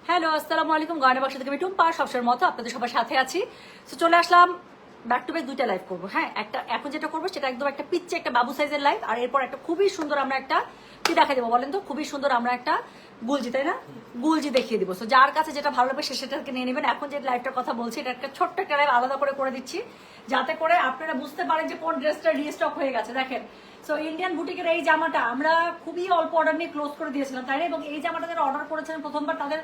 Hello, আসসালামু আলাইকুম। গয়না বাক্স থেকে আমি টুম্পা, সবসময়ের মতো আপনাদের সবার সাথে আছি। তো চলে আসলাম, ব্যাক টু ব্যাক দুইটা লাইভ করবো। হ্যাঁ, একটা এখন যেটা করবো সেটা একদম একটা পিচ্ছে একটা বাবু সাইজের লাইভ, আর এরপর একটা খুবই সুন্দর আমরা একটা কি দেখা দেবো বলেন তো? খুবই সুন্দর আমরা একটা গুলজি, তাই না? গুলজি দেখিয়ে দিব। তো যার কাছে যেটা ভালো লাগবে সে সেটাকে নিয়ে নেবেন। এখন যে লাইভটার কথা বলছি এটা একটা ছোট্ট একটা লাইভ আলাদা করে দিচ্ছি, যাতে করে আপনারা বুঝতে পারেন যে কোন ড্রেসটা রিস্টক হয়ে গেছে। দেখেন, সো ইন্ডিয়ান বুটিকের এই জামাটা আমরা খুবই অল্প অর্ডার নিয়ে ক্লোজ করে দিয়েছিলাম, তাই না? এবং এই জামাটা যারা অর্ডার করেছেন প্রথমবার তাদের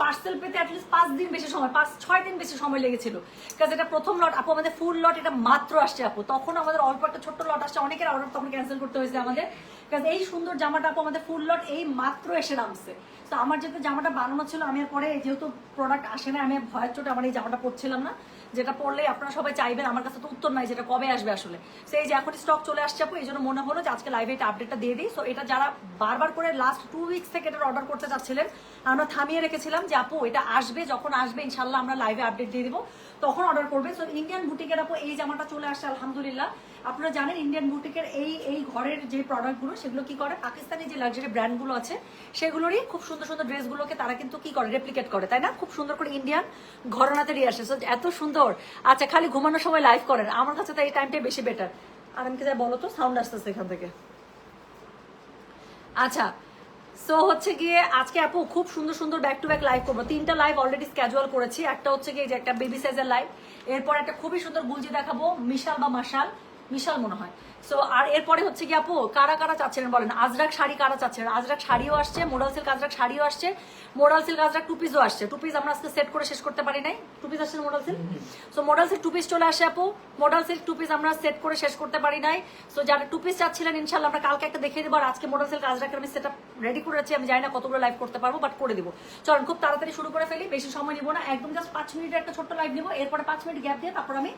পার্সেল পেতে অ্যাটলিস্ট 5 দিন বেশি সময়, 5-6 দিন বেশি সময় লেগেছিল। কারণ এটা প্রথম লট আপু, আমাদের ফুল লট এটা মাত্র আসছে আপু। তখন আমাদের অল্প একটা ছোট্ট লট আসছে, অনেকের অর্ডার তখন ক্যান্সেল করতে হয়েছে আমাদের। কারণ এই সুন্দর জামাটা আপু আমাদের ফুল লট এই মাত্র এসে নামছে। তো আমার যেহেতু জামাটা বানানো ছিল, আমি পরে যেহেতু প্রোডাক্ট আসে না, আমি ভয়ের চোটে আমার এই জামাটা পরছিলাম না, যেটা পড়লেই আপনারা সবাই চাইবেন। আমার কাছে তো উত্তর নাই যেটা কবে আসবে আসলে। সেই যে এখন স্টক চলে আসছে আপু, এই জন্য মনে হলো যে আজকে লাইভে এটা আপডেটটা দিয়ে দিই। সো এটা যারা বারবার করে লাস্ট 2 উইকস থেকে এটা অর্ডার করতে চাচ্ছিলেন, আমরা থামিয়ে রেখেছিলাম যে আপু এটা আসবে, যখন আসবে ইনশাল্লাহ আমরা লাইভে আপডেট দিয়ে দিব, তখন অর্ডার করবে। সো ইন্ডিয়ান বুটিকের আপু এই জামাটা চলে আসছে আলহামদুলিল্লাহ। আপনারা জানেন ইন্ডিয়ান বুটিকের এই ঘরের যে প্রোডাক্টগুলো সেগুলো কি করে, পাকিস্তানি যে লাক্সারি ব্র্যান্ডগুলো আছে সেগুলোরই খুব সুন্দর সুন্দর ড্রেসগুলোকে তারা কিন্তু কি করে, রেপ্লিকেট করে, তাই না? খুব সুন্দর করে ইন্ডিয়ান ঘরানাতে নিয়ে আসে। সো এত সুন্দর। আচ্ছা, খালি ঘুমানোর সময় লাইভ করেন, আমার কাছে তো এই টাইমটাই বেশি বেটার। আর আমি কি যাই বলো তো, সাউন্ড আসতেছে এখান থেকে। আচ্ছা, সো হচ্ছে গিয়ে আজকে আপু খুব সুন্দর সুন্দর ব্যাক টু ব্যাক লাইভ করবো। 3টা লাইভ অলরেডি স্ক্যাজুয়াল করেছি। একটা হচ্ছে গিয়ে যে একটা বেবি সাইজের লাইভ, এরপর একটা খুবই সুন্দর গুলজি দেখাবো, মিশাল বা মাশাল, মিশাল মনে হয়। সো আর এরপরে হচ্ছে কি আপু, কারা কারা চাচ্ছেন বলেন? আজরাক শাড়ি কারা চাচ্ছেন? আজরাক শাড়িও আসছে, মোডাল সিল্ক আজরাক শাড়িও আসছে, মোডাল সিল্ক আজরাক টু পিসও আসছে। টু পিস আমরা আজকে সেট করে শেষ করতে পারি নাই, টু পিস আসছে modal silk. So modal silk two piece চলে আসে আপু, মোডাল সিল্ক টু পিস আমরা সেট করে শেষ করতে পারি নাই। সো যারা টু পিস চাচ্ছিলেন ইনশাল্লাহ আমরা কালকে একটা দেখিয়ে দেবো। আর আজকে মোডাল সিল্ক আজরাকের আমি সেট রেডি করেছি, আমি জানি না কতগুলো লাইভ করতে পারবো, বাট করে দিব। চলুন খুব তাড়াতাড়ি শুরু করে ফেলি, বেশি সময় নিব না, একদম জাস্ট 5 মিনিটের একটা ছোট্ট লাইভ নিবো, এরপরে 5 মিনিট গ্যাপ দিয়ে তারপর আমি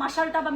মাশালটা বা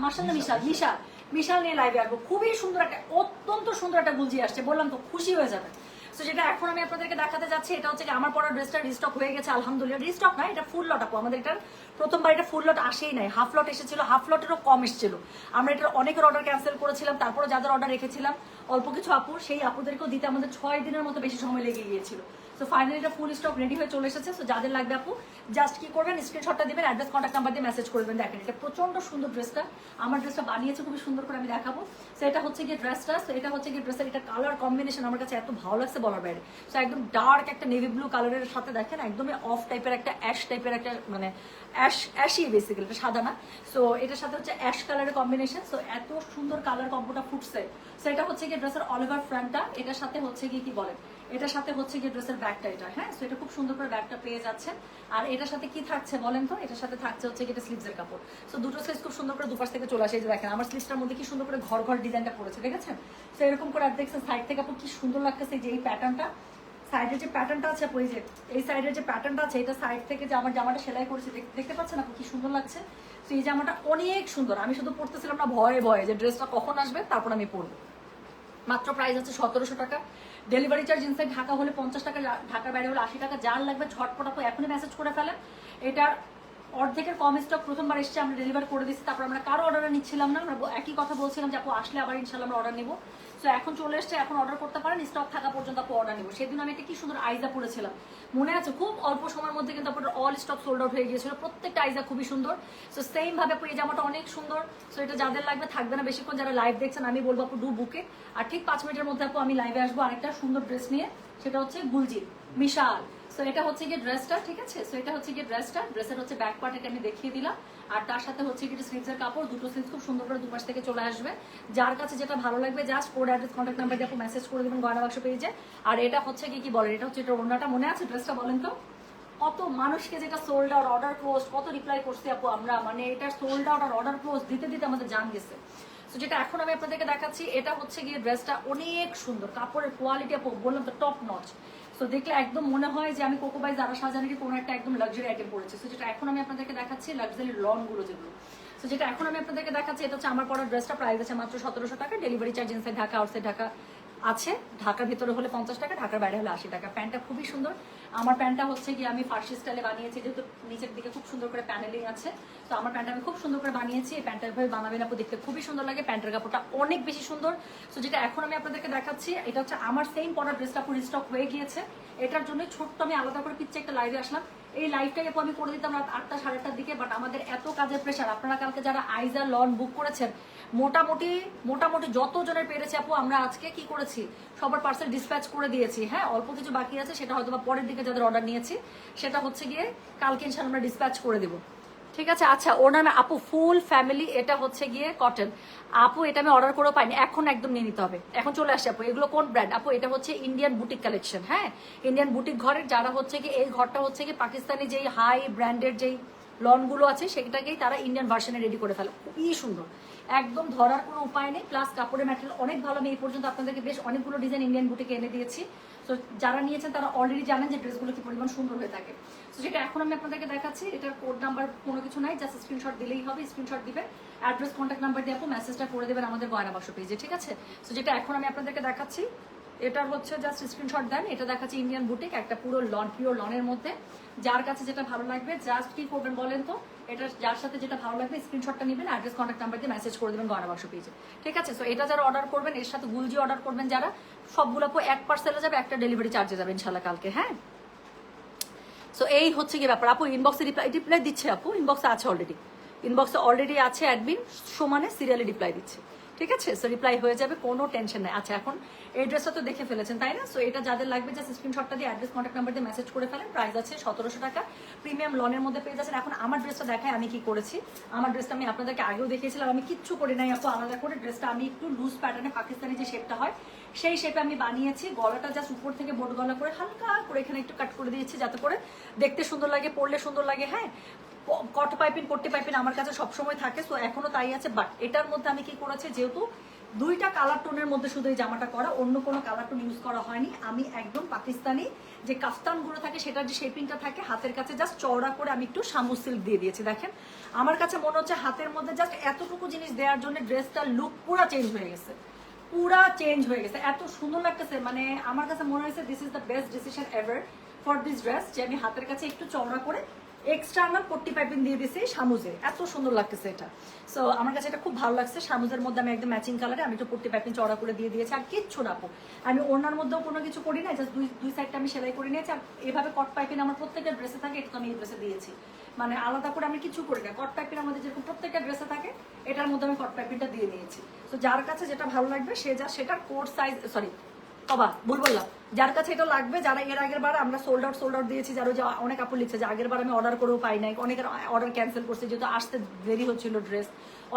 মাশাল না মিশাল, মিশাল মিশাল নিয়ে লাইভে আসবো। খুবই সুন্দর একটা, অত্যন্ত সুন্দর একটা গুলজি আসছে, বললাম তো খুশি হয়ে যাবে। তো যেটা এখন আমি আপনাদেরকে দেখাতে যাচ্ছি এটা হচ্ছে আমার পরা ড্রেসটা রিস্টক হয়ে গেছে আলহামদুলিল্লাহ। রিস্টক না, এটা ফুল লট আপু, আমাদের এটার প্রথমবার এটা ফুল লট আসেই নাই, হাফ লট এসেছিল, হাফ লটেরও কম এসেছিল। আমরা এটার অনেকের অর্ডার ক্যান্সেল করেছিলাম, তারপরে যাদের অর্ডার রেখেছিলাম অল্প কিছু আপু, সেই আপুদেরকেও দিতে আমাদের 6 দিনের মতো বেশি সময় লেগে গিয়েছিল। সো ফাইনালি এটা ফুল স্টক রেডি হয়ে চলে এসেছে। সো যাদের লাগবে আপু জাস্ট কি করবেন, স্ক্রিনশটটা দিবেন, অ্যাড্রেস কন্ট্যাক্ট নাম্বার দিয়ে মেসেজ করবেন। দেখেন এটা প্রচন্ড সুন্দর ড্রেসটা, আমার ড্রেসটা বানিয়েছে খুবই সুন্দর করে, আমি দেখাবো। সো এটা হচ্ছে গিয়ে ড্রেসটা, সো এটা হচ্ছে গিয়ে ড্রেসের এটা কালার কম্বিনেশন আমার কাছে এত ভালো লাগছে বলার বাইরে। সো একদম ডার্ক একটা নেভি ব্লু কালারের সাথে দেখেন একদমই অফ টাইপের একটা অ্যাশ টাইপের একটা, মানে অ্যাশই বেসিক্যালি, এটা সাদা না। সো এটার সাথে হচ্ছে অ্যাশ কালারের কম্বিনেশন। সো এত সুন্দর কালার কম্বোটা ফুটছে। সো এটা হচ্ছে গিয়ে ড্রেসের অল ওভার ফ্রন্টটা, এটার সাথে হচ্ছে গিয়ে কি বলেন, এটার সাথে হচ্ছে গিয়ে ড্রেসের ব্যাকটা এটা। হ্যাঁ, সো এটা খুব সুন্দর করে ব্যাকটা পেয়ে যাচ্ছে। আর এটার সাথে কি থাকছে বলেন তো? এটার সাথে থাকছে হচ্ছে কি, এটা স্লিভসের কাপড়। সো দুটো সাইজ খুব সুন্দর করে দুপাশ থেকে চলে আসে। এই যে দেখেন আমার স্লিভসটার মধ্যে কি সুন্দর করে ঘর ঘর ডিজাইনটা পড়েছে, দেখেছেন? সো এরকম করে আর দেখছেন সাইড থেকে আপু কি সুন্দর লাগতেছে, যে এই প্যাটার্নটা, সাইডের যে প্যাটার্নটা আছে আপু, এই যে এই সাইডের যে প্যাটার্নটা আছে, এটা সাইড থেকে যে আমার জামাটা সেলাই করেছে দেখতে পাচ্ছেন আপু কি সুন্দর লাগছে। তো এই জামাটা অনেক সুন্দর, আমি শুধু পড়তেছিলাম না ভয়ে ভয়ে যে ড্রেসটা কখন আসবে, তারপর আমি পরবো। মাত্র প্রাইস হচ্ছে 1700 টাকা। ডেলিভারি চার্জ ইনসাইড ঢাকা হলে 50 টাকা, ঢাকার বাইরে হলে 80 টাকা। যার লাগবে ঝটপট আপু এখনই মেসেজ করে ফেলেন। এটার অর্ধেকের কম স্টক প্রথমবার এসছে, আমরা ডেলিভার করে দিচ্ছি। তারপর আমরা কারো অর্ডার নিচ্ছিলাম না, আমরা একই কথা বলছিলাম যে আপু আসলে আবার ইনশাল্লাহ আমরা অর্ডার নিবো। সো এখন চলে এসছে, এখন অর্ডার করতে পারেন, স্টক থাকা পর্যন্ত আপু অর্ডার নিবো। সেদিন আমি একটা কি সুন্দর আইজা পড়েছিলাম, মনে আছে? খুব অল্প সময়ের মধ্যে কিন্তু আপনার অল স্টক সোল্ড আউট হয়ে গিয়েছিল, প্রত্যেকটা আইজা খুবই সুন্দর। সো সেম ভাবে আপু এই জামাটা অনেক সুন্দর। সো এটা যাদের লাগবে থাকবে না বেশিক্ষণ, যারা লাইভ দেখছেন আমি বলবো আপু ডু বুকে। আর ঠিক 5 মিনিটের মধ্যে আপু আমি লাইভে আসবো আরেকটা সুন্দর ড্রেস নিয়ে, সেটা হচ্ছে গুলজির মিশাল। সো এটা হচ্ছে গিয়ে ড্রেসটা, ঠিক আছে? সো এটা হচ্ছে গিয়ে ড্রেসটা, ড্রেসের হচ্ছে ব্যাক পার্ট এটা আমি দেখিয়ে দিলাম। আর তার সাথে হচ্ছে গিয়ে স্লিভসের কাপড়, দুটো স্লিভস খুব সুন্দর করে দুপাশ থেকে চলে আসবে। যার কাছে যেটা ভালো লাগবে just code address contact number দিয়ে আপু মেসেজ করে দেবেন গয়না বাক্স পেজে। আর এটা হচ্ছে কি বলেন, এটা হচ্ছে এটা ওড়নাটা, মনে আছে ড্রেসটা বলেন তো? কত মানুষকে যেটা সোল্ড আউট, অর্ডার ক্লোজ, কত রিপ্লাই করছি আপু আমরা, মানে এটা সোল্ড আউট আর অর্ডার ক্লোজ দিতে দিতে আমাদের জান গেছে। তো যেটা এখন আমি আপনাদেরকে দেখাচ্ছি এটা হচ্ছে গিয়ে ড্রেসটা অনেক সুন্দর, কাপড়ের কোয়ালিটি আপু বললাম তো টপ নচ। সো দেখলে একদম মনে হয় যে আমি কোকো বাই জারা শাহজাহানের কোনো একটা একদম লাক্সারি আইটেম পড়েছি। সো যেটা এখন আমি আপনাদেরকে দেখাচ্ছি লাক্সারি লন গুলো যেগুলো। সো যেটা এখন আমি আপনাদেরকে দেখাচ্ছি এটা হচ্ছে আমার পরা ড্রেসটা প্রাইস আছে মাত্র 1700 টাকা। Delivery charge inside Dhaka, outside Dhaka আছে। ঢাকার ভিতরে হলে 50 টাকা, ঢাকার বাইরে হলে 80 টাকা। প্যান্টটা খুবই সুন্দর। আমার প্যান্টটা হচ্ছে কি আমি ফার্সি স্টাইলে বানিয়েছি, যেহেতু নিচের দিকে খুব সুন্দর করে প্যানেলিং আছে, তো আমার প্যান্টটা আমি খুব সুন্দর করে বানিয়েছি। এই প্যান্টটা এভাবে বানাবেন আপু, দেখতে খুবই সুন্দর লাগে। প্যান্টের কাপড়টা অনেক বেশি সুন্দর। তো যেটা এখন আমি আপনাদেরকে দেখাচ্ছি, এটা হচ্ছে আমার সেম পরা ড্রেসটা পুরো স্টক হয়ে গিয়েছে। এটার জন্য ছোট্ট আমি আলাদা করে পিচ্ছে একটা লাইভে আসলাম। এই লাইভটাকে আমি করে দিতাম রাত 8টা 8:30টার দিকে, বাট আমাদের এত কাজের প্রেশার। আপনারা কালকে যারা আইজা লন বুক করেছেন, মোটামুটি যতজনের পেরেছে আপু, আমরা আজকে কি করেছি, সবার পার্সেল ডিসপ্যাচ করে দিয়েছি। হ্যাঁ, অল্প কিছু বাকি আছে, সেটা হয়তো বা পরের দিকে যাদের অর্ডার নিয়েছি, সেটা হচ্ছে গিয়ে কালকে ইনশাআল্লাহ আমরা ডিসপ্যাচ করে দেবো। ঠিক আছে। আচ্ছা, ওর নামে আপু ফুল ফ্যামিলি, এটা হচ্ছে গিয়ে কটন। আপু এটা আমি অর্ডার করেও পাইনি, এখন একদম নিয়ে নিতে হবে, এখন চলে আসছে আপু। এগুলো কোন ব্র্যান্ড আপু? এটা হচ্ছে ইন্ডিয়ান বুটিক কালেকশন। হ্যাঁ, ইন্ডিয়ান বুটিক ঘরের যারা হচ্ছে কি, এই ঘরটা হচ্ছে কি পাকিস্তানি যেই হাই ব্র্যান্ডের যেই লনগুলো আছে, সেটাকেই তারা ইন্ডিয়ান ভার্সনে রেডি করে ফেলে। খুবই সুন্দর, একদম ধরার কোনো উপায় নেই। প্লাস কাপড়ের ম্যাটেরিয়াল অনেক ভালো। আমি এই পর্যন্ত আপনাদেরকে বেশ অনেকগুলো ডিজাইন ইন্ডিয়ান বুটিকে এনে দিয়েছি। তো যারা নিয়েছেন তারা অলরেডি জানেন যে ড্রেসগুলো কি পরিমাণ সুন্দর হয়ে থাকে। তো যেটা এখন আমি আপনাদেরকে দেখাচ্ছি, এটার কোড নাম্বার কোনো কিছু নাই, জাস্ট স্ক্রিনশট দিলেই হবে। স্ক্রিনশট দিবে, অ্যাড্রেস কন্ট্যাক্ট নাম্বার দিয়ে আপু মেসেজটা করে দেবেন আমাদের গয়না বাক্স পেজে। ঠিক আছে। তো যেটা এখন আমি আপনাদেরকে দেখাচ্ছি, এটার হচ্ছে জাস্ট স্ক্রিনশট দেন। এটা দেখাচ্ছি ইন্ডিয়ান বুটিক, একটা পুরো লন, পিওর লনের মধ্যে। যার কাছে যেটা ভালো লাগবে জাস্ট কি করবেন বলেন তো, এটা যার সাথে যেটা ভালো লাগবে স্ক্রিনশটটা নেবেন, অ্যাড্রেস কন্ট্যাক্ট নাম্বার দিয়ে মেসেজ করে দেবেন গয়না বাক্স পেজে। ঠিক আছে। সো এটা যারা অর্ডার করবেন, এর সাথে গুলজি অর্ডার করবেন যারা, সবগুলো আপু এক পার্সেলে যাবে, একটা ডেলিভারি চার্জে যাবে ইনশাল্লাহ কালকে। হ্যাঁ, সো এই হচ্ছে কি ব্যাপার আপু। ইনবক্সে রিপ্লাই দিচ্ছে আপু, ইনবক্সে আছে অলরেডি, ইনবক্সে অলরেডি আছে, অ্যাডমিন সমানে সিরিয়ালি রিপ্লাই দিচ্ছে। ঠিক আছে। সো রিপ্লাই হয়ে যাবে, কোনো টেনশন নাই। আচ্ছা, এখন এই ড্রেসটা তো দেখে ফেলেছেন তাই না? সো এটা যাদের লাগবে জাস্ট স্ক্রিনশটটা দিয়ে অ্যাড্রেস কন্ট্যাক্ট নাম্বার দিয়ে মেসেজ করে ফেলেন। প্রাইস আছে 1700 টাকা, প্রিমিয়াম লনের মধ্যে পেয়ে যাচ্ছেন। এখন আমার ড্রেসটা দেখায় আমি কি করেছি। আমার ড্রেসটা আমি আপনাদেরকে আগেও দেখিয়েছিলাম, আমি কিচ্ছু করি নাই আপু আলাদা করে। ড্রেসটা আমি একটু লুজ প্যাটার্নে, পাকিস্তানি যে শেপটা হয় সেই শেপে আমি বানিয়েছি। গলাটা জাস্ট উপর থেকে বোট গলা করে হালকা করে এখানে একটু কাট করে দিয়েছি, যাতে করে দেখতে সুন্দর লাগে, পরলে সুন্দর লাগে। হ্যাঁ, কট পাইপিং, পট্টি পাইপিং আমার কাছে সবসময় থাকে, সো এখনো তাই আছে। বাট এটার মধ্যে আমি কি করেছি, যেহেতু দুইটা কালার টোনের মধ্যে শুধু এই জামাটা করা, অন্য কোনো কালার টোন ইউজ করা হয়নি। আমি একদম পাকিস্তানি যে কাফতানগুলো থাকে, সেটার যে শেপিংটা থাকে হাতের কাছে জাস্ট চওড়া করে আমি একটু শামু সিল্ক দিয়ে দিয়েছি। দেখেন, আমার কাছে মনে হচ্ছে হাতের মধ্যে জাস্ট এতটুকু জিনিস দেওয়ার জন্য ড্রেসটার লুক পুরা চেঞ্জ হয়ে গেছে, পুরা চেঞ্জ হয়ে গেছে। এত সুন্দর লাগতেছে, মানে আমার কাছে মনে হয়েছে this is the best decision ever for this dress, যে আমি হাতের কাছে একটু চওড়া করে এক্সটার্নাল পট্টি পাইপিং দিয়ে দিছি সামুজে। এত সুন্দর লাগতেছে এটা। সো আমার কাছে এটা খুব ভালো লাগছে। সামুজের মধ্যে আমি একদম ম্যাচিং কালারে আমি একটু পট্টি পাইপিং চড়া করে দিয়ে দিয়েছি। আর কিচ্ছু না, আমি ওনার মধ্যেও কোনো কিছু করি না, জাস্ট দুই সাইডটা আমি সেলাই করে নিয়েছি। আর এভাবে কট পাইপিং আমার প্রত্যেকটা ড্রেসে থাকে, এটা তো আমি এই ড্রেসে দিয়েছি। মানে আলাদা করে আমি কিছু করি না। কট পাইপিং আমাদের যেরকম প্রত্যেকটা ড্রেসে থাকে, এটার মধ্যে আমি কট পাইপিংটা দিয়ে নিয়েছি। তো যার কাছে যেটা ভালো লাগবে সে যা সেটার কোড সাইজ, সরি তবা ভুল বললাম, যার কাছে এটা লাগবে, যারা এর আগের বার আমরা সোল্ড আউট দিয়েছি, যারা অনেক কাপড় লিখছে যে আগের বার আমি অর্ডার করেও পাই নাই, অনেকের অর্ডার ক্যান্সেল করছে যেহেতু আসতে দেরি হচ্ছিল ড্রেস।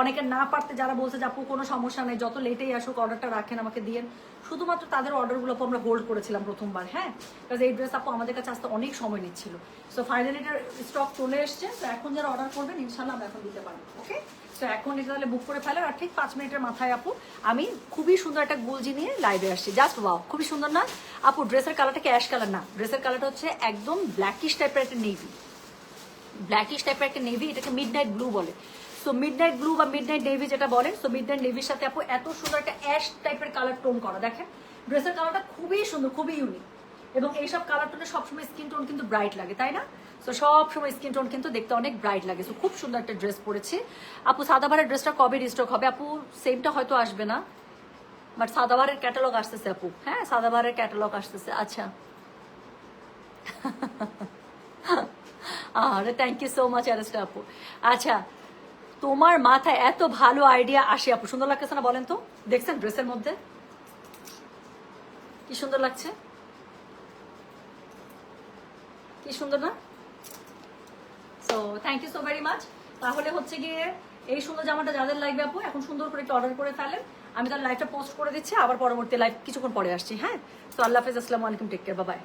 অনেকের না পারতে যারা বলছে যে আপু কোনো সমস্যা নেই, যত লেটেই আসুক অর্ডারটা রাখেন, আমাকে দিয়েন। শুধুমাত্র তাদের অর্ডারগুলো আমরা হোল্ড করেছিলাম প্রথমবার। হ্যাঁ, বিকজ এই ড্রেস আপু আমাদের কাছে আসতে অনেক সময় নিচ্ছিল। সো ফাইনালি এটার স্টক চলে এসছে। তো এখন যারা অর্ডার করবেন ইনশাল্লাহ আমরা এখন দিতে পারবো। ওকে, তো এখন এটা তাহলে বুক করে ফেলেন। আর ঠিক 5 মিনিটের মাথায় আপু আমি খুবই সুন্দর একটা গুলজি নিয়ে লাইভে আসছি। জাস্ট ওয়াও, খুবই সুন্দর না আপু? ড্রেসের কালারটা কি অ্যাশ কালার না, ড্রেসের কালারটা হচ্ছে একদম ব্ল্যাকিশ টাইপের একটা নেভি, ব্ল্যাকিশ টাইপের একটা নেভি। এটাকে মিড নাইট ব্লু বলে। সো মিড নাইট ব্লু বা মিড নাইট নেভি যেটা বলেন, সো মিড নাইট নেভির সাথে আপু এত সুন্দর একটা অ্যাশ টাইপের কালার টোন করা। দেখেন ড্রেসের কালারটা খুবই সুন্দর, খুবই ইউনিক। এবং এইসব কালার টোনে সবসময় স্কিন টোন কিন্তু ব্রাইট লাগে, তাই না? সো সবসময় স্কিন টোন কিন্তু দেখতে অনেক ব্রাইট লাগে। সো খুব সুন্দর একটা ড্রেস পরেছি আপু। সাদাবারের ড্রেসটা কবে রিস্টক হবে আপু? সেমটা হয়তো আসবে না, বাট সাদাবারের ক্যাটালগ আসতেছে আপু। হ্যাঁ, সাদাবারের ক্যাটালগ আসতেছে। আচ্ছা, আরে থ্যাংক ইউ সো মাচ অ্যারেস্টা আপু। আচ্ছা, তোমার মাথায় এত ভালো আইডিয়া আসে আপু, সুন্দর লাগতেছে না বলেন তো? দেখছেন ড্রেসের মধ্যে কি সুন্দর লাগছে, কি সুন্দর না? So thank you so very much. তাহলে হচ্ছে গিয়ে এই সুন্দর জামাটা যাদের লাগবে আপু এখন সুন্দর করে একটু অর্ডার করে ফেলেন। আমি তার লাইভটা পোস্ট করে দিচ্ছি, আবার পরবর্তী লাইভ কিছুক্ষণ পরে আসছি। হ্যাঁ, তো আল্লাহ হাফেজ, আসসালামু আলাইকুম, টেক কেয়ার, বাই বাই।